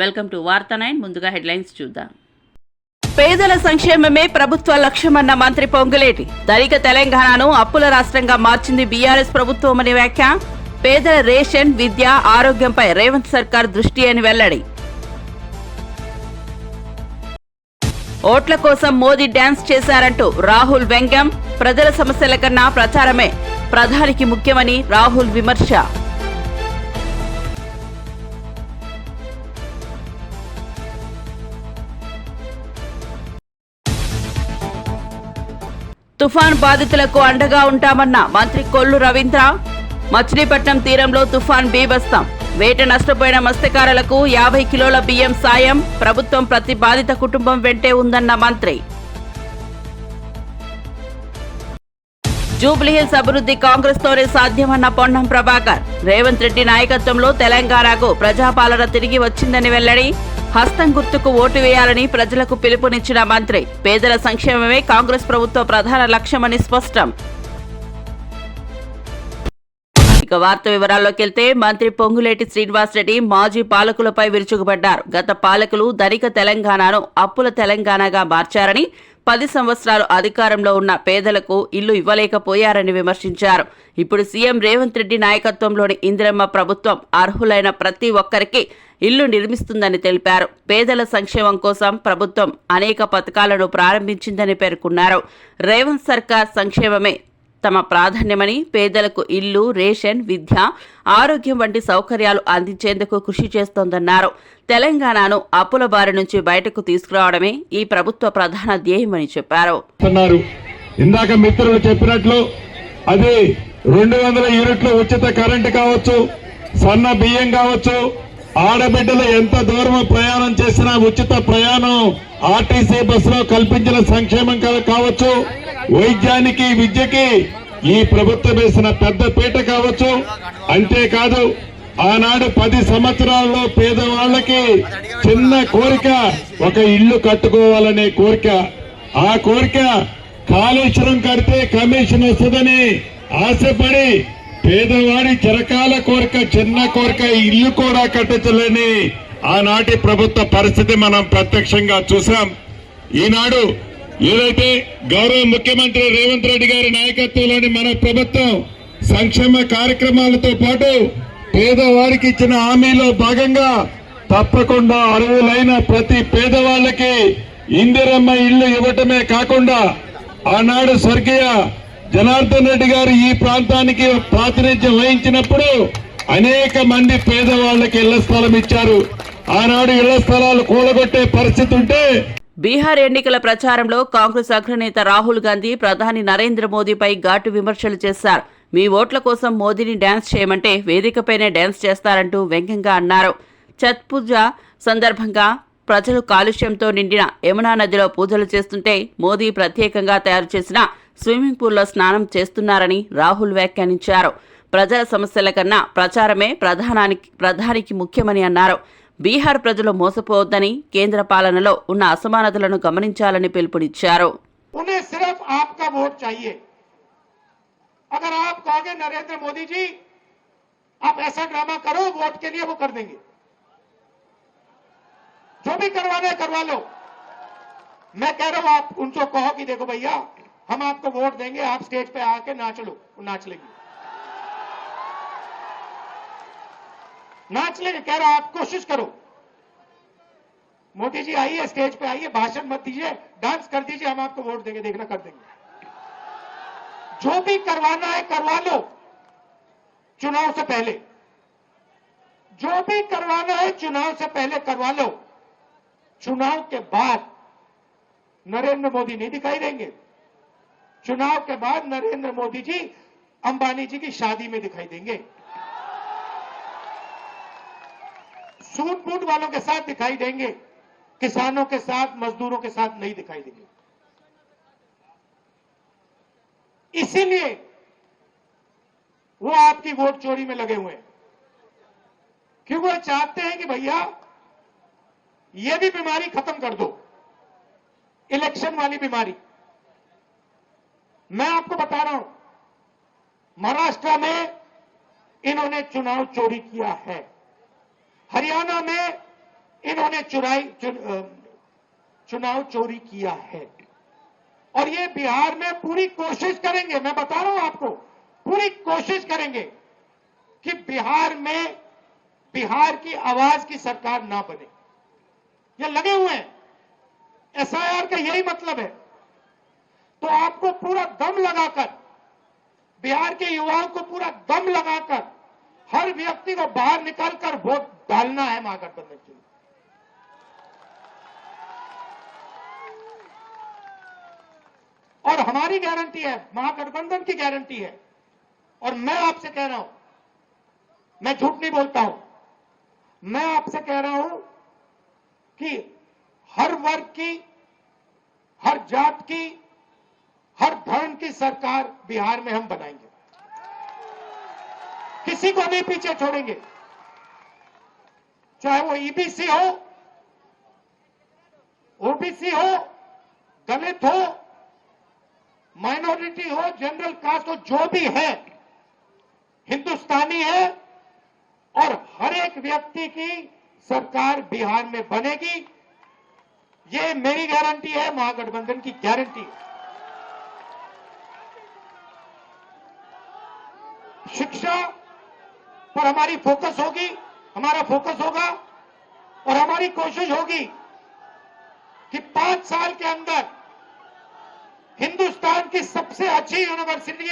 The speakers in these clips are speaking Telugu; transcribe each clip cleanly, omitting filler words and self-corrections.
వెల్కమ్ టు వార్తా 9. ముందుగా హెడ్లైన్స్ చూద్దాం. పేదల సంక్షేమమే ప్రభుత్వ లక్ష్యమన్న మంత్రి పొంగులేటి. ధనిక తెలంగాణను అప్పుల రాష్ట్రంగా మార్చింది బీఆర్ఎస్ ప్రభుత్వమని వ్యాఖ్య. పేదల రేషన్, విద్య, ఆరోగ్యంపై రేవంత్ సర్కార్ దృష్టి అని వెల్లడి. ఓట్ల కోసం మోదీ డ్యాన్స్ చేశారంటూ రాహుల్ వ్యంగ్యం. ప్రజల సమస్యల కన్నా ప్రచారమే ప్రధానికి ముఖ్యమని రాహుల్ విమర్శ. తుఫాన్ బాధితులకు అండగా ఉంటామన్న మంత్రి కొల్లు రవీంద్ర. మచిలీపట్నం తీరంలో తుఫాన్ బీభత్సం. వేట నష్టపోయిన మత్స్యకారులకు 50 కిలోల బియ్యం సాయం. ప్రభుత్వం ప్రతి బాధిత కుటుంబం వెంటే ఉందన్న మంత్రి. జూబ్లీహిల్స్ అభివృద్ధి కాంగ్రెస్ తోనే సాధ్యమన్న పొన్నం ప్రభాకర్. రేవంత్ రెడ్డి నాయకత్వంలో తెలంగాణకు ప్రజాపాలన తిరిగి వచ్చిందని వెల్లడి. హస్తం గుర్తుకు ఓటు వేయాలని ప్రజలకు పిలుపునిచ్చిన మంత్రి. పేదల సంక్షేమమే కాంగ్రెస్ ప్రభుత్వ ప్రధాన లక్ష్యమని స్పష్టం. ఇక వార్త వివరాల్లోకి వెళ్తే మంత్రి పొంగులేటి శ్రీనివాసరెడ్డి మాజీ పాలకులపై విరుచుకుపడ్డారు. గత పాలకులు ధనిక తెలంగాణను అప్పుల తెలంగాణగా మార్చారని, 10 సంవత్సరాలు అధికారంలో ఉన్న పేదలకు ఇల్లు ఇవ్వలేకపోయారని విమర్శించారు. ఇప్పుడు సీఎం రేవంత్ రెడ్డి నాయకత్వంలోని ఇందిరమ్మ ప్రభుత్వం అర్హులైన ప్రతి ఒక్కరికి ఇల్లు నిర్మిస్తుందని తెలిపారు. పేదల సంక్షేమం కోసం ప్రభుత్వం అనేక పథకాలను ప్రారంభించిందని పేర్కొన్నారు. రేవంత్ సర్కార్ సంక్షేమమే తమ ప్రాధాన్యమని, పేదలకు ఇల్లు, రేషన్, విద్య, ఆరోగ్యం వంటి సౌకర్యాలు అందించేందుకు కృషి చేస్తోందన్నారు. తెలంగాణను అప్పుల బారి నుంచి బయటకు తీసుకురావడమే ఈ ప్రభుత్వ ప్రధాన ధ్యేయమని చెప్పారు. ఇందాక మిత్రులు చెప్పినట్లు అది 200 యూనిట్లు ఉచిత కరెంటు కావచ్చు, సన్న బియ్యం కావచ్చు, ఆడబిడ్డలు ఎంత దూరం ప్రయాణం చేసినా ఉచిత ప్రయాణం ఆర్టీసీ బస్సులో కల్పించిన సంక్షేమం కావచ్చు, వైద్యానికి, విద్యకి ఈ ప్రభుత్వం వేసిన పెద్ద పీట కావచ్చు. అంతేకాదు ఆనాడు 10 సంవత్సరాల్లో పేదవాళ్లకి చిన్న కోరిక ఒక ఇల్లు కట్టుకోవాలనే కోరిక. ఆ కోరిక కాళేశ్వరం కడితే కమిషన్ వస్తుందని ఆశపడి పేదవాడి చిరకాల కోరిక, చిన్న కోరిక ఇల్లు కూడా కట్టలేని ఆనాటి ప్రభుత్వ పరిస్థితి మనం ప్రత్యక్షంగా చూసాం. ఈనాడు ఏదైతే గౌరవ ముఖ్యమంత్రి రేవంత్ రెడ్డి గారి నాయకత్వంలోని మన ప్రభుత్వం సంక్షేమ కార్యక్రమాలతో పాటు పేదవాడికి ఇచ్చిన హామీలో భాగంగా తప్పకుండా అర్హులైన ప్రతి పేదవాళ్ళకి ఇందిరమ్మ ఇల్లు ఇవ్వటమే కాకుండా ఆనాడు స్వర్గీయ జనార్దన్ రెడ్డి గారు ఈ ప్రాంతానికి ప్రాతినిధ్యం వహించినప్పుడు అనేక మంది పేదవాళ్లకి ఇళ్ల స్థలం ఇచ్చారు. ఆనాడు ఇళ్ల స్థలాలు కూలగొట్టే పరిస్థితి ఉంటే బీహార్ ఎన్నికల ప్రచారంలో కాంగ్రెస్ అగ్రనేత రాహుల్ గాంధీ ప్రధాని నరేంద్ర మోదీపై ఘాటు విమర్శలు చేశారు. మీ ఓట్ల కోసం మోదీని డ్యాన్స్ చేయమంటే వేదికపైనే డ్యాన్స్ చేస్తారంటూ వ్యంగ్యంగా అన్నారు. ఛత్ పూజ సందర్భంగా ప్రజలు కాలుష్యంతో నిండిన యమునా నదిలో పూజలు చేస్తుంటే మోదీ ప్రత్యేకంగా తయారు చేసిన స్విమ్మింగ్ పూల్లో స్నానం చేస్తున్నారని రాహుల్ వ్యాఖ్యానించారు. ప్రజల సమస్యల కన్నా ప్రచారమే ప్రధానికి ముఖ్యమని అన్నారు. బీహార్ ప్రజలు మోసపోవద్దని, కేంద్ర పాలనలో ఉన్న అసమానతలను గమనించాలని పిలుపునిచ్చారు. अगर आप कहोगे नरेंद्र मोदी जी आप ऐसा ड्रामा करो वोट के लिए, वो कर देंगे. जो भी करवाना है करवा लो. मैं कह रहा हूं आप उनको कहो कि देखो भैया हम आपको वोट देंगे, आप स्टेज पे आके नाच लो. वो नाच लेंगे, नाच लेंगे. कह रहा आप कोशिश करो. मोदी जी आइए, स्टेज पे आइए, भाषण मत दीजिए, डांस कर दीजिए, हम आपको वोट देंगे, देखना कर देंगे. जो भी करवाना है करवा लो चुनाव से पहले. जो भी करवाना है चुनाव से पहले करवा लो. चुनाव के बाद नरेंद्र मोदी नहीं दिखाई देंगे. चुनाव के बाद नरेंद्र मोदी जी अंबानी जी की शादी में दिखाई देंगे, सूट बूट वालों के साथ दिखाई देंगे, किसानों के साथ, मजदूरों के साथ नहीं दिखाई देंगे. इसीलिए वो आपकी वोट चोरी में लगे हुए हैं, क्योंकि वो चाहते हैं कि भैया ये भी बीमारी खत्म कर दो, इलेक्शन वाली बीमारी. मैं आपको बता रहा हूं, महाराष्ट्र में इन्होंने चुनाव चोरी किया है, हरियाणा में इन्होंने चुनाव चोरी किया है। और ये बिहार में पूरी कोशिश करेंगे, मैं बता रहा हूं आपको, पूरी कोशिश करेंगे कि बिहार में बिहार की आवाज की सरकार ना बने। ये लगे हुए हैं, एसआईआर का यही मतलब है। तो आपको पूरा दम लगाकर, बिहार के युवाओं को पूरा दम लगाकर हर व्यक्ति को बाहर निकालकर वोट डालना है महागठबंधन के लिए। और हमारी गारंटी है, महागठबंधन की गारंटी है। और मैं आपसे कह रहा हूं, मैं झूठ नहीं बोलता हूं, मैं आपसे कह रहा हूं कि हर वर्ग की, हर जात की, हर धर्म की सरकार बिहार में हम बनाएंगे। किसी को नहीं पीछे छोड़ेंगे, चाहे वो ईबीसी हो, ओबीसी हो, दलित हो, माइनॉरिटी हो, जनरल कास्ट हो, जो भी है हिंदुस्तानी है। और हर एक व्यक्ति की सरकार बिहार में बनेगी, ये मेरी गारंटी है, महागठबंधन की गारंटी है। शिक्षा पर हमारी फोकस होगी, हमारा फोकस होगा और हमारी कोशिश होगी कि 5 साल के अंदर हिंदुस्तान की सबसे अच्छी यूनिवर्सिटी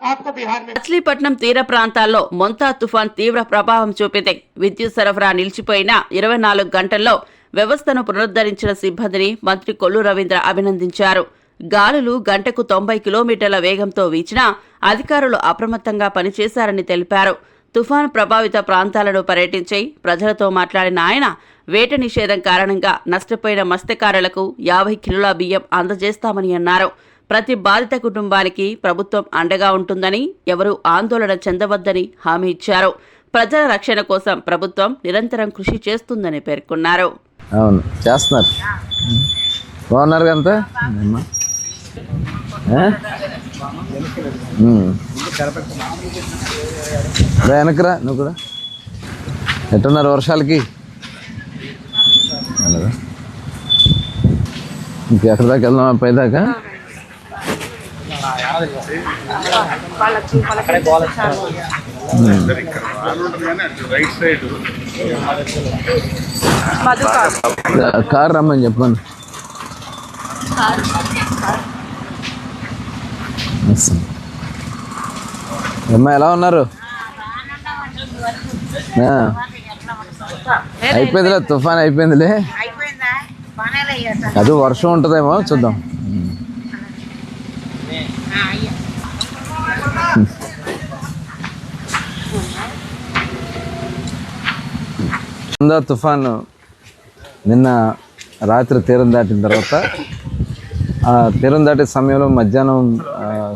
आपको बिहार में। మచిలీపట్నం తీర ప్రాంతాల్లో మొంతా తుఫాన్ తీవ్ర ప్రభావం చూపింది. విద్యుత్ సరఫరా నిలిచిపోయిన 24 గంటల్లో వ్యవస్థను పునరుద్ధరించిన సిబ్బందిని మంత్రి కొల్లు రవీంద్ర అభినందించారు. గాలులు గంటకు 90 కిలోమీటర్ల వేగంతో వీచినా అధికారులు అప్రమత్తంగా పనిచేశారని తెలిపారు. తుఫాన్ ప్రభావిత ప్రాంతాలను పర్యటించి ప్రజలతో మాట్లాడిన ఆయన వేట నిషేధం కారణంగా నష్టపోయిన మత్స్యకారులకు 50 కిలోల బియ్యం అందజేస్తామని అన్నారు. ప్రతి బాధిత కుటుంబానికి ప్రభుత్వం అండగా ఉంటుందని, ఎవరూ ఆందోళన చెందవద్దని హామీ ఇచ్చారు. ప్రజల రక్షణ కోసం ప్రభుత్వం నిరంతరం కృషి చేస్తుందని పేర్కొన్నారు. అవును, చేస్తున్నారు. బాగున్నారు అంతా. వెనకరా నువ్వు కూడా. ఎట్టున్నారు వర్షాలకి? ఇంకెక్కడి దాకా వెళ్దామా? పైదాకా కారు రమ్మని చెప్పండి. అమ్మా ఎలా ఉన్నారు? అయిపోయిందిలే, తుఫాన్ అయిపోయిందిలే. అది వర్షం ఉంటుందేమో చూద్దాం. తుఫాను నిన్న రాత్రి తీరం దాటిన తర్వాత, ఆ తీరం దాటే సమయంలో మధ్యాహ్నం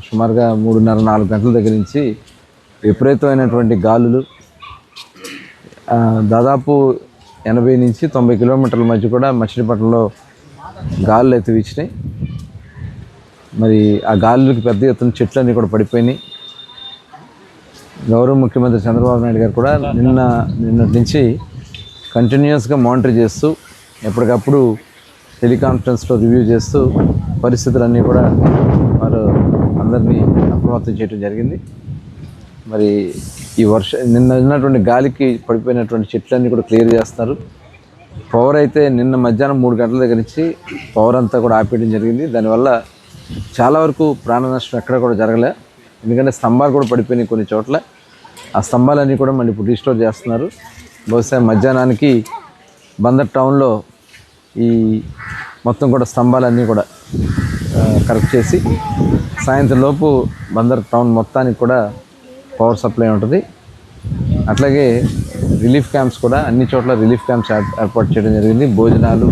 సుమారుగా 3:30-4 గంటల దగ్గర నుంచి విపరీతమైనటువంటి గాలులు, దాదాపు 80 నుంచి 90 కిలోమీటర్ల మధ్య కూడా మచిలీపట్నంలో గాలులు అయితే వీచినాయి. మరి ఆ గాలులకి పెద్ద ఎత్తున చెట్లన్నీ కూడా పడిపోయినాయి. గౌరవ ముఖ్యమంత్రి చంద్రబాబు నాయుడు గారు కూడా నిన్నటి నుంచి కంటిన్యూస్గా మానిటర్ చేస్తూ, ఎప్పటికప్పుడు టెలికాన్ఫరెన్స్లో రివ్యూ చేస్తూ పరిస్థితులన్నీ కూడా వారు అందరినీ అప్రమత్తం చేయడం జరిగింది. మరి ఈ నిన్న ఉన్నటువంటి గాలికి పడిపోయినటువంటి చెట్లన్నీ కూడా క్లియర్ చేస్తున్నారు. పవర్ అయితే నిన్న మధ్యాహ్నం 3 గంటల దగ్గర నుంచి పవర్ అంతా కూడా ఆపేయడం జరిగింది. దానివల్ల చాలా వరకు ప్రాణ నష్టం ఎక్కడ కూడా జరగలే. ఎందుకంటే స్తంభాలు కూడా పడిపోయినాయి కొన్ని చోట్ల. ఆ స్తంభాలన్నీ కూడా మళ్ళీ ఇప్పుడు రీస్టోర్ చేస్తున్నారు. బహుశా మధ్యాహ్నానికి బందర్ టౌన్లో ఈ మొత్తం కూడా స్తంభాలన్నీ కూడా కరెక్ట్ చేసి సాయంత్రం లోపు బందర్ టౌన్ మొత్తానికి కూడా పవర్ సప్లై ఉంటుంది. అట్లాగే రిలీఫ్ క్యాంప్స్ కూడా అన్ని చోట్ల రిలీఫ్ క్యాంప్స్ ఏర్పాటు చేయడం జరిగింది. భోజనాలు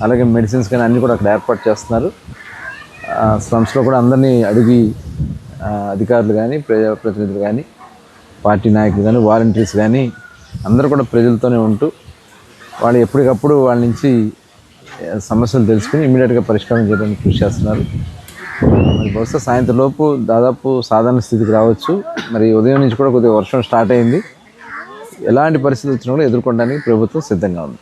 అలాగే మెడిసిన్స్ కానీ అన్నీ కూడా అక్కడ ఏర్పాటు చేస్తున్నారు. స్లమ్స్లో కూడా అందరినీ అడిగి అధికారులు కానీ, ప్రజాప్రతినిధులు కానీ, పార్టీ నాయకులు కానీ, వాలంటీర్స్ కానీ అందరూ కూడా ప్రజలతోనే ఉంటూ వాళ్ళు ఎప్పటికప్పుడు వాళ్ళ నుంచి సమస్యలు తెలుసుకుని ఇమీడియట్గా పరిష్కారం చేయడానికి కృషి చేస్తున్నారు. మరి బహుశా సాయంత్రం లోపు దాదాపు సాధారణ స్థితికి రావచ్చు. మరి ఉదయం నుంచి కూడా కొద్దిగా వర్షం స్టార్ట్ అయింది. ఎలాంటి పరిస్థితులు వచ్చినా కూడా ఎదుర్కొనడానికి ప్రభుత్వం సిద్ధంగా ఉంది.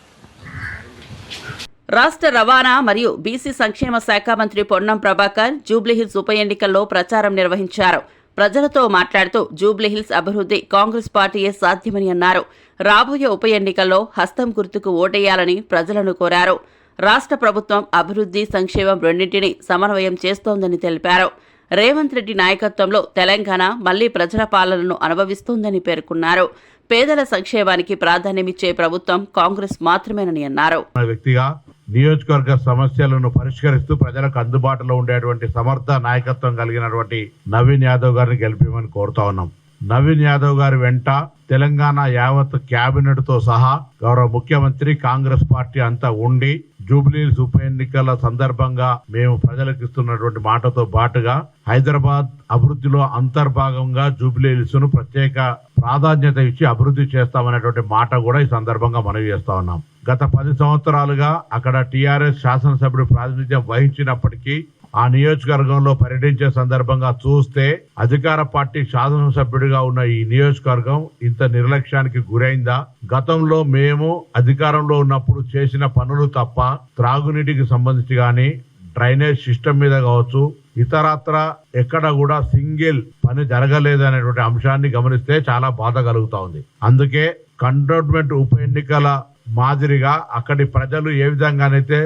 రాష్ట్ర రవాణా మరియు బీసీ సంక్షేమ శాఖ మంత్రి పొన్నం ప్రభాకర్ జూబ్లీహిల్స్ ఉప ఎన్నికల్లో ప్రచారం నిర్వహించారు. ప్రజలతో మాట్లాడుతూ జూబ్లీహిల్స్ అభివృద్ధి కాంగ్రెస్ పార్టీయే సాధ్యమని అన్నారు. రాబోయే ఉప ఎన్నికల్లో హస్తం గుర్తుకు ఓటేయాలని ప్రజలను కోరారు. రాష్ట్ర ప్రభుత్వం అభివృద్ధి, సంక్షేమం రెండింటినీ సమన్వయం చేస్తోందని తెలిపారు. రేవంత్ రెడ్డి నాయకత్వంలో తెలంగాణ మళ్లీ ప్రజల పాలనను అనుభవిస్తోందని పేర్కొన్నారు. పేదల సంక్షేమానికి ప్రాధాన్యమిచ్చే ప్రభుత్వం కాంగ్రెస్ మాత్రమేనని అన్నారు. వ్యక్తిగా నియోజకవర్గ సమస్యలను పరిష్కరిస్తూ ప్రజలకు అందుబాటులో ఉండేటువంటి సమర్థ నాయకత్వం కలిగినటువంటి నవీన్ యాదవ్ గారిని గెలిపిమని కోరుతా ఉన్నాం. నవీన్ యాదవ్ గారి వెంట తెలంగాణ యావత్ క్యాబినెట్ తో సహా గౌరవ ముఖ్యమంత్రి, కాంగ్రెస్ పార్టీ అంతా ఉండి జూబ్లీహిల్స్ ఉప ఎన్నికల సందర్భంగా మేము ప్రజలకు ఇస్తున్నటువంటి మాటతో పాటుగా హైదరాబాద్ అభివృద్ధిలో అంతర్భాగంగా జూబ్లీహిల్స్ ను ప్రత్యేక ప్రాధాన్యత ఇచ్చి అభివృద్ధి చేస్తామనేటువంటి మాట కూడా ఈ సందర్భంగా మనవి చేస్తా ఉన్నాం. గత 10 సంవత్సరాలుగా అక్కడ టీఆర్ఎస్ శాసనసభ్యుడు ప్రాతినిధ్యం వహించినప్పటికీ ఆ నియోజకవర్గంలో పర్యటించే సందర్భంగా చూస్తే అధికార పార్టీ శాసనసభ్యుడిగా ఉన్న ఈ నియోజకవర్గం ఇంత నిర్లక్ష్యానికి గురైందా? గతంలో మేము అధికారంలో ఉన్నప్పుడు చేసిన పనులు తప్ప త్రాగునీటికి సంబంధించి గాని, డ్రైనేజ్ సిస్టమ్ మీద కావచ్చు, ఇతరత్ర ఎక్కడ కూడా సింగిల్ పని జరగలేదనేటువంటి అంశాన్ని గమనిస్తే చాలా బాధ కలుగుతా ఉంది. అందుకే కంటోన్మెంట్ ఉప ఎన్నికల మాదిరిగా అక్కడి ప్రజలు ఏ విధంగానైతే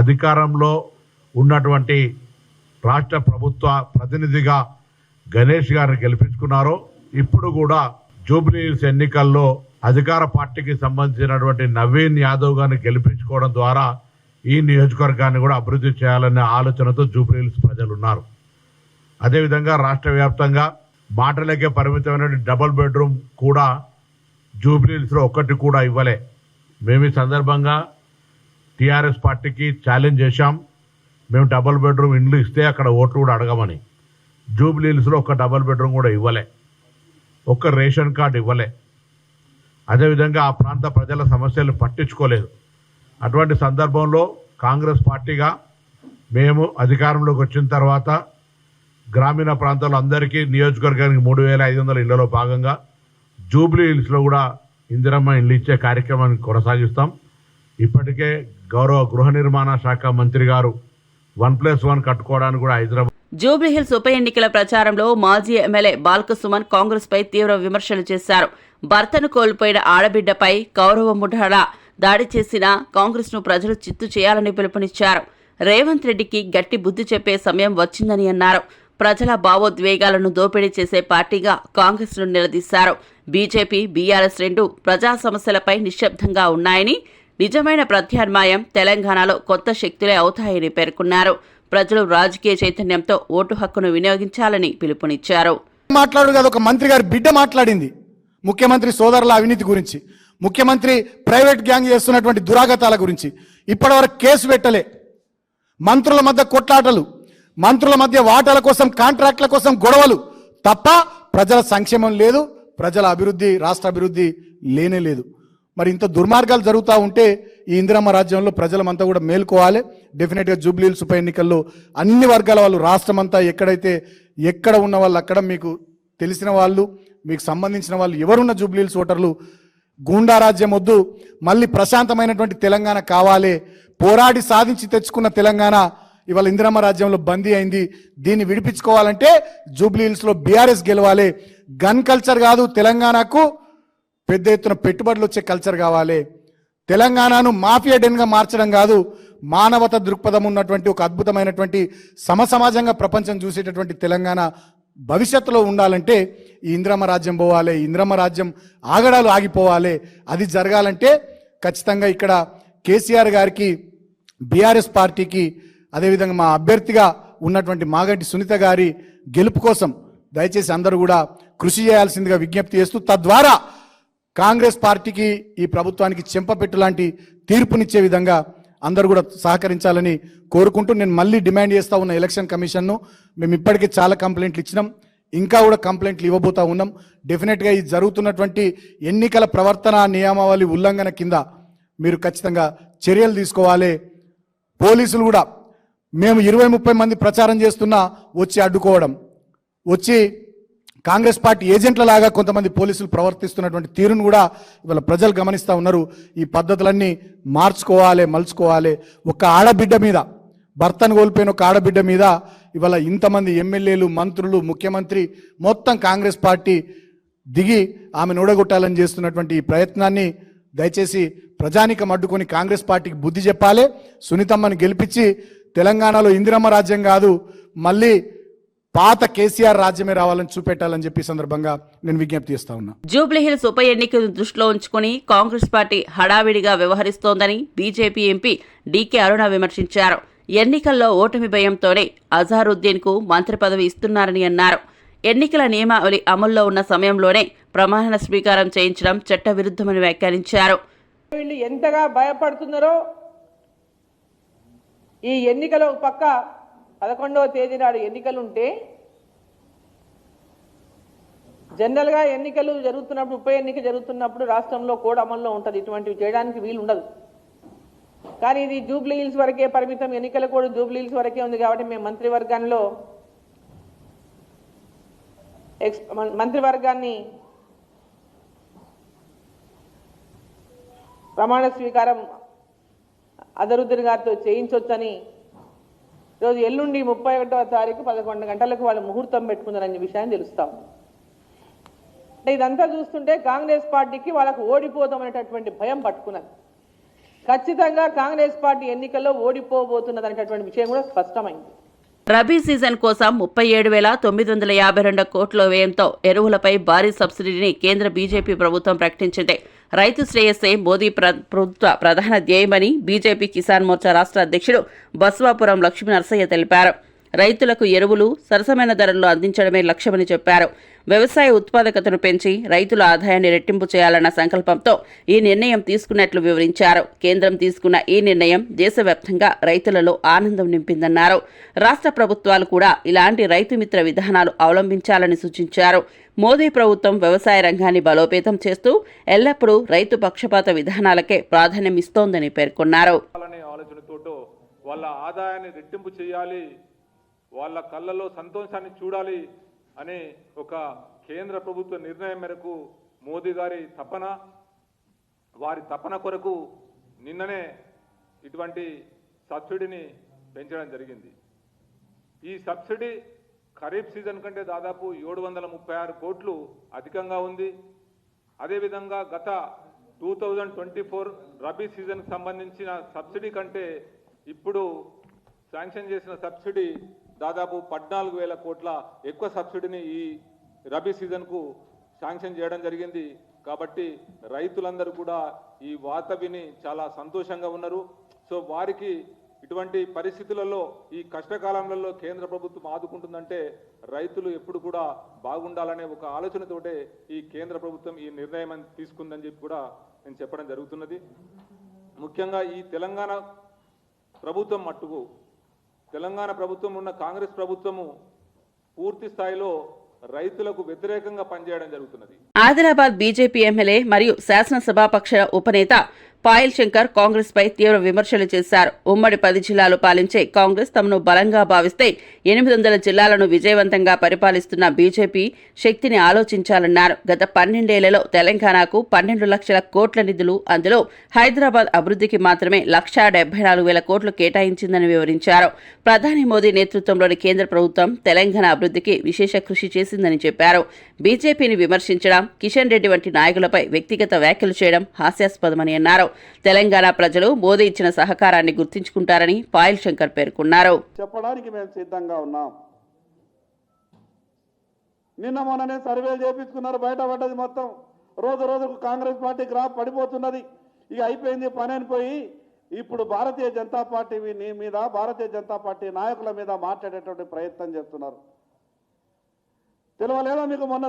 అధికారంలో ఉన్నటువంటి రాష్ట్ర ప్రభుత్వ ప్రతినిధిగా గణేష్ గారిని గెలిపించుకున్నారో, ఇప్పుడు కూడా జూబ్లీహిల్స్ ఎన్నికల్లో అధికార పార్టీకి సంబంధించినటువంటి నవీన్ యాదవ్ గారిని గెలిపించుకోవడం ద్వారా ఈ నియోజకవర్గాన్ని కూడా అభివృద్ధి చేయాలనే ఆలోచనతో జూబ్లీహిల్స్ ప్రజలు ఉన్నారు. అదేవిధంగా రాష్ట్ర వ్యాప్తంగా మాటలకే పరిమితమైన డబుల్ బెడ్రూమ్ కూడా జూబ్లీహిల్స్లో ఒక్కటి కూడా ఇవ్వలే. మేము ఈ సందర్భంగా టీఆర్ఎస్ పార్టీకి ఛాలెంజ్ చేశాం. మేము డబుల్ బెడ్రూమ్ ఇండ్లు ఇస్తే అక్కడ ఓట్లు కూడా అడగమని. జూబ్లీహిల్స్లో ఒక్క డబుల్ బెడ్రూమ్ కూడా ఇవ్వలే, ఒక్క రేషన్ కార్డు ఇవ్వలే. అదేవిధంగా ఆ ప్రాంత ప్రజల సమస్యలు పట్టించుకోలేదు. అటువంటి సందర్భంలో కాంగ్రెస్ పార్టీగా మేము అధికారంలోకి వచ్చిన తర్వాత గ్రామీణ ప్రాంతాల్లో అందరికీ నియోజకవర్గానికి 3,500 ఇళ్లలో భాగంగా జూబ్లీహిల్స్లో కూడా ఇందిరమ్మ ఇల్లు ఇచ్చే కార్యక్రమాన్ని కొనసాగిస్తాం. ఇప్పటికే గౌరవ గృహ నిర్మాణ శాఖ మంత్రి గారు 1+1 కట్టుకోవడానికి కూడా హైదరాబాద్. జూబ్లీహిల్స్ ఉప ఎన్నికల ప్రచారంలో మాజీ ఎమ్మెల్యే బాల్క సుమన్ కాంగ్రెస్ పై తీవ్ర విమర్శలు చేశారు. భర్తను కోల్పోయిన ఆడబిడ్డపై కౌరవ ముఠాలా దాడి చేసిన కాంగ్రెస్ ను ప్రజలు చిత్తు చేయాలని పిలుపునిచ్చారు. రేవంత్ రెడ్డికి గట్టి బుద్ధి చెప్పే సమయం వచ్చిందని అన్నారు. ప్రజల భావోద్వేగాలను దోపిడీ చేసే పార్టీగా కాంగ్రెస్ ను నిలదీశారు. బీజేపీ, బీఆర్ఎస్ రెండు ప్రజా సమస్యలపై నిశ్శబ్దంగా ఉన్నాయని, నిజమైన ప్రత్యామ్నాయం తెలంగాణలో కొత్త శక్తులే అవుతాయని పేర్కొన్నారు. ప్రజలు రాజకీయ చైతన్యంతో ఓటు హక్కును వినియోగించాలని పిలుపునిచ్చారు. మాట్లాడు కదా, ఒక మంత్రి గారి బిడ్డ మాట్లాడింది ముఖ్యమంత్రి సోదరుల అవినీతి గురించి, ముఖ్యమంత్రి ప్రైవేట్ గ్యాంగ్ చేస్తున్నటువంటి దురాగతాల గురించి. ఇప్పటివరకు కేసు పెట్టలే. మంత్రుల మధ్య కొట్లాటలు, మంత్రుల మధ్య వాటాల కోసం, కాంట్రాక్టుల కోసం గొడవలు తప్ప ప్రజల సంక్షేమం లేదు, ప్రజల అభివృద్ధి, రాష్ట్ర అభివృద్ధి లేనే లేదు. మరి ఇంత దుర్మార్గాలు జరుగుతూ ఉంటే ఈ ఇందిరమ్మ రాజ్యంలో ప్రజలమంతా కూడా మేల్కోవాలి. డెఫినెట్గా జూబ్లీహిల్స్ ఉప ఎన్నికల్లో అన్ని వర్గాల వాళ్ళు, రాష్ట్రం అంతా ఎక్కడ ఉన్న వాళ్ళు అక్కడ, మీకు తెలిసిన వాళ్ళు, మీకు సంబంధించిన వాళ్ళు ఎవరున్న జూబ్లీహిల్స్ ఓటర్లు గూండా రాజ్యం వద్దు, మళ్ళీ ప్రశాంతమైనటువంటి తెలంగాణ కావాలి. పోరాడి సాధించి తెచ్చుకున్న తెలంగాణ ఇవాళ ఇందిరమ్మ రాజ్యంలో బందీ అయింది. దీన్ని విడిపించుకోవాలంటే జూబ్లీహిల్స్లో బీఆర్ఎస్ గెలవాలి. గన్ కల్చర్ కాదు, తెలంగాణకు పెద్ద ఎత్తున పెట్టుబడులు వచ్చే కల్చర్ కావాలి. తెలంగాణను మాఫియా డెన్గా మార్చడం కాదు, మానవత దృక్పథం ఉన్నటువంటి ఒక అద్భుతమైనటువంటి సమసమాజంగా ప్రపంచం చూసేటటువంటి తెలంగాణ భవిష్యత్తులో ఉండాలంటే ఈ ఇందిరమ్మ రాజ్యం పోవాలి. ఇందిరమ్మ రాజ్యం ఆగడాలు ఆగిపోవాలి. అది జరగాలంటే ఖచ్చితంగా ఇక్కడ కేసీఆర్ గారికి, బీఆర్ఎస్ పార్టీకి, అదేవిధంగా మా అభ్యర్థిగా ఉన్నటువంటి మాగంటి సునీత గారి గెలుపు కోసం దయచేసి అందరూ కూడా కృషి చేయాల్సిందిగా విజ్ఞప్తి చేస్తూ, తద్వారా కాంగ్రెస్ పార్టీకి, ఈ ప్రభుత్వానికి చెంపపెట్టు లాంటి తీర్పునిచ్చే విధంగా అందరూ కూడా సహకరించాలని కోరుకుంటూ, నేను మళ్ళీ డిమాండ్ చేస్తూ ఉన్న ఎలక్షన్ కమిషన్ను, మేము ఇప్పటికే చాలా కంప్లైంట్లు ఇచ్చినాం, ఇంకా కూడా కంప్లైంట్లు ఇవ్వబోతా ఉన్నాం. డెఫినెట్గా ఈ జరుగుతున్నటువంటి ఎన్నికల ప్రవర్తన నియమావళి ఉల్లంఘన కింద మీరు ఖచ్చితంగా చర్యలు తీసుకోవాలి. పోలీసులు కూడా మేము 20-30 మంది ప్రచారం చేస్తున్నా వచ్చి అడ్డుకోవడం, వచ్చి కాంగ్రెస్ పార్టీ ఏజెంట్ల లాగా కొంతమంది పోలీసులు ప్రవర్తిస్తున్నటువంటి తీరును కూడా ఇవాళ ప్రజలు గమనిస్తూ ఉన్నారు. ఈ పద్ధతులన్నీ మలుచుకోవాలి. ఒక ఆడబిడ్డ మీద, భర్తను కోల్పోయిన ఒక ఆడబిడ్డ మీద ఇవాళ ఇంతమంది ఎమ్మెల్యేలు, మంత్రులు, ముఖ్యమంత్రి మొత్తం కాంగ్రెస్ పార్టీ దిగి ఆమెను ఓడగొట్టాలని చేస్తున్నటువంటి ఈ ప్రయత్నాన్ని దయచేసి ప్రజానికం అడ్డుకొని కాంగ్రెస్ పార్టీకి బుద్ధి చెప్పాలి. సునీతమ్మని గెలిపించి తెలంగాణలో ఇందిరమ్మ రాజ్యం కాదు, మళ్ళీ పాత కేసీఆర్ రాజ్యమే రావాలని చూపెట్టాలని చెప్పి సందర్భంగా నేను విజ్ఞప్తి చేస్తా ఉన్నా. జూబ్లీహిల్స్ ఉప ఎన్నికను దృష్టిలో ఉంచుకుని కాంగ్రెస్ పార్టీ హడావిడిగా వ్యవహరిస్తోందని బీజేపీ ఎంపీ డీకే అరుణ విమర్శించారు. ఎన్నికల్లో ఓటమి భయంతోనే అజారుద్దీన్ కు మంత్రి పదవి ఇస్తున్నారని అన్నారు. ఎన్నికల నియమావళి అమల్లో ఉన్న సమయంలోనే ప్రమాణ స్వీకారం చేయించడం చట్టవిరుద్ధమని వ్యాఖ్యానించారు. వీళ్ళు ఎంతగా భయపడుతున్నారో ఈ ఎన్నికలు పక్క 11వ తేదీ నాడు ఎన్నికలుంటే జనరల్గా ఎన్నికలు జరుగుతున్నప్పుడు, ఉప ఎన్నిక జరుగుతున్నప్పుడు రాష్ట్రంలో కోడ్ అమల్లో ఉంటుంది. ఇటువంటివి చేయడానికి వీలు ఉండదు. కానీ ఇది జూబ్లీ హిల్స్ వరకే పరిమితం. ఎన్నికల కోడ్ జూబ్లీ హిల్స్ వరకే ఉంది కాబట్టి మేము మంత్రివర్గాన్ని ప్రమాణ స్వీకారం అజరుద్దీన్ గారితో చేయించవచ్చని ఈరోజు ఎల్లుండి 31వ తారీఖు 11 గంటలకు వాళ్ళు ముహూర్తం పెట్టుకున్నారనే విషయాన్ని తెలుస్తాం. అంటే ఇదంతా చూస్తుంటే కాంగ్రెస్ పార్టీకి వాళ్ళకు ఓడిపోతామనేటటువంటి భయం పట్టుకున్నది. ఖచ్చితంగా కాంగ్రెస్ పార్టీ ఎన్నికల్లో ఓడిపోబోతున్నది అనేటటువంటి విషయం కూడా స్పష్టమైంది. రబీ సీజన్ కోసం 37,952 కోట్ల వ్యయంతో ఎరువులపై భారీ సబ్సిడీని కేంద్ర బీజేపీ ప్రభుత్వం ప్రకటించింది. రైతు శ్రేయస్సే మోదీ ప్రభుత్వ ప్రధాన ధ్యేయమని బీజేపీ కిసాన్ మోర్చా రాష్ట్ర అధ్యక్షుడు బస్వాపురం లక్ష్మీ నరసయ్య తెలిపారు. రైతులకు ఎరువులు సరసమైన ధరల్లో అందించడమే లక్ష్యమని చెప్పారు. వ్యవసాయ ఉత్పాదకతను పెంచి రైతుల ఆదాయాన్ని రెట్టింపు చేయాలన్న సంకల్పంతో ఈ నిర్ణయం తీసుకున్నట్లు వివరించారు. కేంద్రం తీసుకున్న ఈ నిర్ణయం దేశవ్యాప్తంగా రైతులలో ఆనందం నింపిందన్నారు. రాష్ట్ర ప్రభుత్వాలు కూడా ఇలాంటి రైతు మిత్ర విధానాలు అవలంబించాలని సూచించారు. మోదీ ప్రభుత్వం వ్యవసాయ రంగాన్ని బలోపేతం చేస్తూ ఎల్లప్పుడూ రైతు పక్షపాత విధానాలకే ప్రాధాన్యం ఇస్తోందని పేర్కొన్నారు. వాళ్ళ ఆదాయాన్ని రెట్టింపు చేయాలి, వాళ్ళ కళ్ళలో సంతోషాన్ని చూడాలి అనే ఒక కేంద్ర ప్రభుత్వ నిర్ణయం మేరకు మోదీ గారి వారి తపన కొరకు నిన్ననే ఇటువంటి సబ్సిడీని పెంచడం జరిగింది. ఈ సబ్సిడీ ఖరీఫ్ సీజన్ కంటే దాదాపు 736 కోట్లు అధికంగా ఉంది. అదేవిధంగా గత 2024 రబీ సీజన్కి సంబంధించిన సబ్సిడీ కంటే ఇప్పుడు శాంక్షన్ చేసిన సబ్సిడీ దాదాపు 14,000 కోట్ల ఎక్కువ సబ్సిడీని ఈ రబీ సీజన్కు శాంక్షన్ చేయడం జరిగింది. కాబట్టి రైతులందరూ కూడా ఈ వార్త విని చాలా సంతోషంగా ఉన్నారు. సో వారికి ఇటువంటి పరిస్థితులలో ఈ కష్టకాలంలో కేంద్ర ప్రభుత్వం ఆదుకుంటుందంటే రైతులు ఎప్పుడు కూడా బాగుండాలనే ఒక ఆలోచనతోటే ఈ కేంద్ర ప్రభుత్వం ఈ నిర్ణయం తీసుకుందని చెప్పి కూడా నేను చెప్పడం జరుగుతున్నది. ముఖ్యంగా ఈ తెలంగాణ ప్రభుత్వం మట్టుకు తెలంగాణ ప్రభుత్వం ఉన్న కాంగ్రెస్ ప్రభుత్వము పూర్తి స్థాయిలో రైతులకు వ్యతిరేకంగా పనిచేయడం జరుగుతున్నది. ఆదిలాబాద్ బీజేపీ ఎమ్మెల్యే మరియు శాసనసభాపక్ష ఉపనేత పాయల్ శంకర్ కాంగ్రెస్ పై తీవ్ర విమర్శలు చేశారు. ఉమ్మడి 10 జిల్లాలు పాలించే కాంగ్రెస్ తమను బలంగా భావిస్తే 800 జిల్లాలను విజయవంతంగా పరిపాలిస్తున్న బీజేపీ శక్తిని ఆలోచించాలన్నారు. గత 12 ఏళ్లలో తెలంగాణకు 12 లక్షల కోట్ల నిధులు, అందులో హైదరాబాద్ అభివృద్ధికి మాత్రమే 1,74,000 కోట్లు కేటాయించిందని వివరించారు. ప్రధాని మోదీ నేతృత్వంలోని కేంద్ర ప్రభుత్వం తెలంగాణ అభివృద్ధికి విశేష కృషి చేసిందని చెప్పారు. బీజేపీని విమర్శించడం, కిషన్ రెడ్డి వంటి నాయకులపై వ్యక్తిగత వ్యాఖ్యలు చేయడం హాస్యాస్పదమని అన్నారు. తెలంగాణ ప్రజలు మోదీ ఇచ్చిన సహకారాన్ని గుర్తుంచుకుంటారని పాయల్ శంకర్ పేర్కొన్నారు. చెప్పడానికి మేము సిద్ధంగా ఉన్నాం. నిన్న మొన్ననే సర్వేలు చేపించుకున్నారు, బయటపడ్డది మొత్తం. రోజు రోజుకు కాంగ్రెస్ పార్టీ గ్రాఫ్ పడిపోతున్నది. ఇక అయిపోయింది పని అనిపోయి ఇప్పుడు భారతీయ జనతా పార్టీ మీద, భారతీయ జనతా పార్టీ నాయకుల మీద మాట్లాడేటువంటి ప్రయత్నం చేస్తున్నారు. తెలియలేదా మీకు మొన్న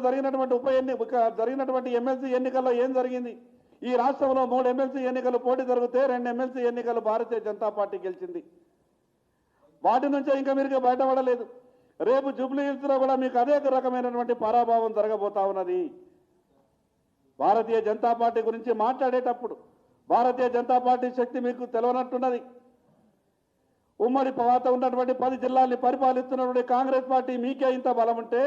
జరిగినటువంటి ఎమ్మెల్సీ ఎన్నికల్లో ఏం జరిగింది? ఈ రాష్ట్రంలో 3 ఎమ్మెల్సీ ఎన్నికలు పోటీ జరిగితే 2 ఎమ్మెల్సీ ఎన్నికలు భారతీయ జనతా పార్టీ గెలిచింది. వాటి నుంచే ఇంకా మీరు బయటపడలేదు. రేపు జూబ్లీ హిల్స్లో కూడా మీకు అదే రకమైనటువంటి పరాభావం జరగబోతా ఉన్నది. భారతీయ జనతా పార్టీ గురించి మాట్లాడేటప్పుడు భారతీయ జనతా పార్టీ శక్తి మీకు తెలియనట్టున్నది. ఉమ్మడి పాత ఉన్నటువంటి 10 జిల్లాల్ని పరిపాలిస్తున్నటువంటి కాంగ్రెస్ పార్టీ మీకే ఇంత బలం ఉంటే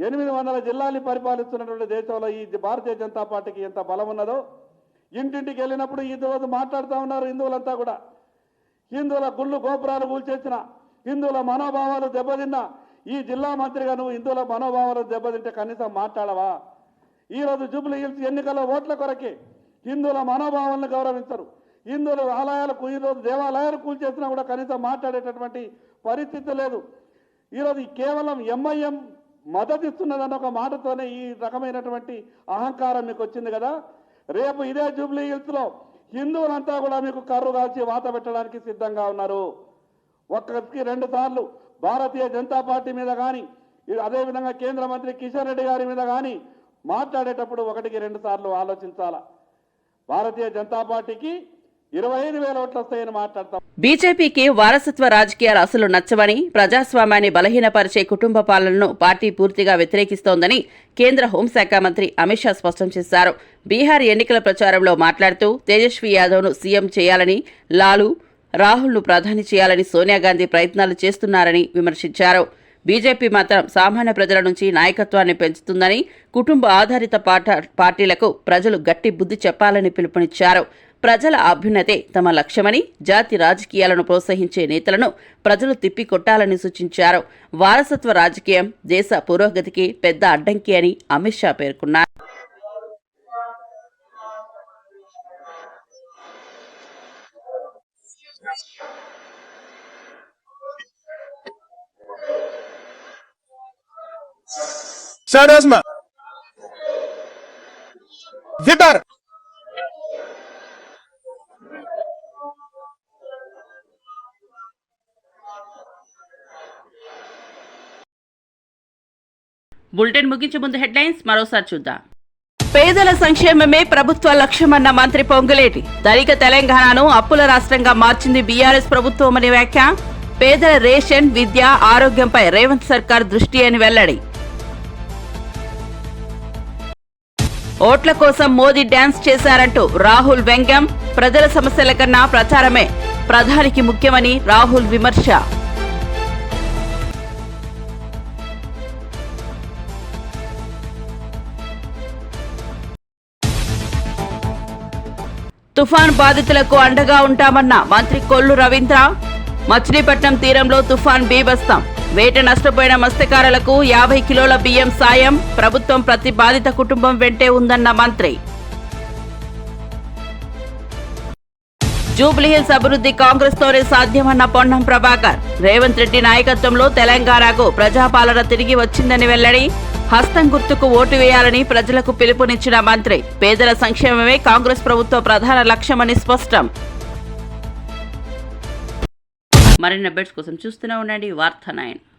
800 జిల్లాల్ని పరిపాలిస్తున్నటువంటి దేశంలో ఈ భారతీయ జనతా పార్టీకి ఎంత బలం ఉన్నదో ఇంటింటికి వెళ్ళినప్పుడు ఈ రోజు మాట్లాడుతూ ఉన్నారు. హిందువులంతా కూడా హిందువుల గుళ్ళు గోపురాలు కూల్చేసిన, హిందువుల మనోభావాలు దెబ్బతిన్నా ఈ జిల్లా మంత్రిగా నువ్వు హిందువుల మనోభావాలు దెబ్బతింటే కనీసం మాట్లాడవా? ఈరోజు జూబ్లీ హిల్స్ ఎన్నికల ఓట్ల కొరకే హిందువుల మనోభావాలను గౌరవించరు. హిందువుల ఆలయాలకు ఈరోజు దేవాలయాలు కూల్చేసినా కూడా కనీసం మాట్లాడేటటువంటి పరిస్థితి లేదు. ఈరోజు కేవలం ఎంఐఎం మద్దతిస్తున్నదన్న ఒక మాటతోనే ఈ రకమైనటువంటి అహంకారం మీకు వచ్చింది కదా. రేపు ఇదే జూబ్లీ హిల్స్లో హిందువులంతా కూడా మీకు కర్రు కాల్చి వాత పెట్టడానికి సిద్ధంగా ఉన్నారు. ఒక్కరికి 2 సార్లు భారతీయ జనతా పార్టీ మీద కానీ అదేవిధంగా కేంద్ర మంత్రి కిషన్ రెడ్డి గారి మీద కానీ మాట్లాడేటప్పుడు 1కి 2 సార్లు ఆలోచించాలా. భారతీయ జనతా పార్టీకి 25,000 ఓట్లు వస్తాయని మాట్లాడతాం. బీజేపీకి వారసత్వ రాజకీయాలు అసలు నచ్చవని, ప్రజాస్వామ్యాన్ని బలహీనపరిచే కుటుంబ పాలనను పార్టీ పూర్తిగా వ్యతిరేకిస్తోందని కేంద్ర హోంశాఖ మంత్రి అమిత్ షా స్పష్టం చేశారు. బీహార్ ఎన్నికల ప్రచారంలో మాట్లాడుతూ తేజస్వీ యాదవ్ను సీఎం చేయాలని, రాహుల్ను ప్రధాని చేయాలని సోనియాగాంధీ ప్రయత్నాలు చేస్తున్నారని విమర్శించారు. బీజేపీ మాత్రం సామాన్య ప్రజల నుంచి నాయకత్వాన్ని పెంచుతుందని, కుటుంబ ఆధారిత పార్టీలకు ప్రజలు గట్టి బుద్ధి చెప్పాలని పిలుపునిచ్చారు. ప్రజల అభ్యున్నతే తమ లక్ష్యమని, జాతి రాజకీయాలను ప్రోత్సహించే నేతలను ప్రజలు తిప్పికొట్టాలని సూచించారు. వారసత్వ రాజకీయం దేశ పురోగతికి పెద్ద అడ్డంకి అని అమిత్ షా పేర్కొన్నారు. బులెటిన్ ముగించే ముందు హెడ్లైన్స్ మరోసారి చూద్దాం. పేదల సంక్షేమమే ప్రభుత్వ లక్ష్యమన్న మంత్రి పొంగులేటి. ధనిక తెలంగాణను అప్పుల రాష్ట్రంగా మార్చింది బీఆర్ఎస్ ప్రభుత్వమని వ్యాఖ్య. పేదల రేషన్, విద్య, ఆరోగ్యంపై రేవంత్ సర్కార్ దృష్టి అని వెల్లడి. ఓట్ల కోసం మోదీ డ్యాన్స్ చేశారంటూ రాహుల్ వ్యంగ్యం. ప్రజల సమస్యల కన్నా ప్రచారమే ప్రధానికి ముఖ్యమని రాహుల్ విమర్శ. తుఫాన్ బాధితులకు అండగా ఉంటామన్న మంత్రి కొల్లు రవీంద్ర. మచిలీపట్నం తీరంలో తుఫాన్ బీభత్సం. వేట నష్టపోయిన మత్స్యకారులకు 50 కిలోల బియ్యం సాయం. ప్రభుత్వం ప్రతి బాధిత కుటుంబం వెంటే ఉందన్న మంత్రి. జూబ్లీహిల్స్ అభివృద్ధి కాంగ్రెస్ తోనే సాధ్యమన్న పొన్నం ప్రభాకర్. రేవంత్ రెడ్డి నాయకత్వంలో తెలంగాణకు ప్రజాపాలన తిరిగి వచ్చిందని వెల్లడి. హస్తం గుర్తుకు ఓటు వేయాలని ప్రజలకు పిలుపునిచ్చిన మంత్రి. పేదల సంక్షేమమే కాంగ్రెస్ ప్రభుత్వ ప్రధాన లక్ష్యమని స్పష్టం. మరిన్ని అప్డేట్స్ కోసం చూస్తూనే ఉండండి వార్త 9.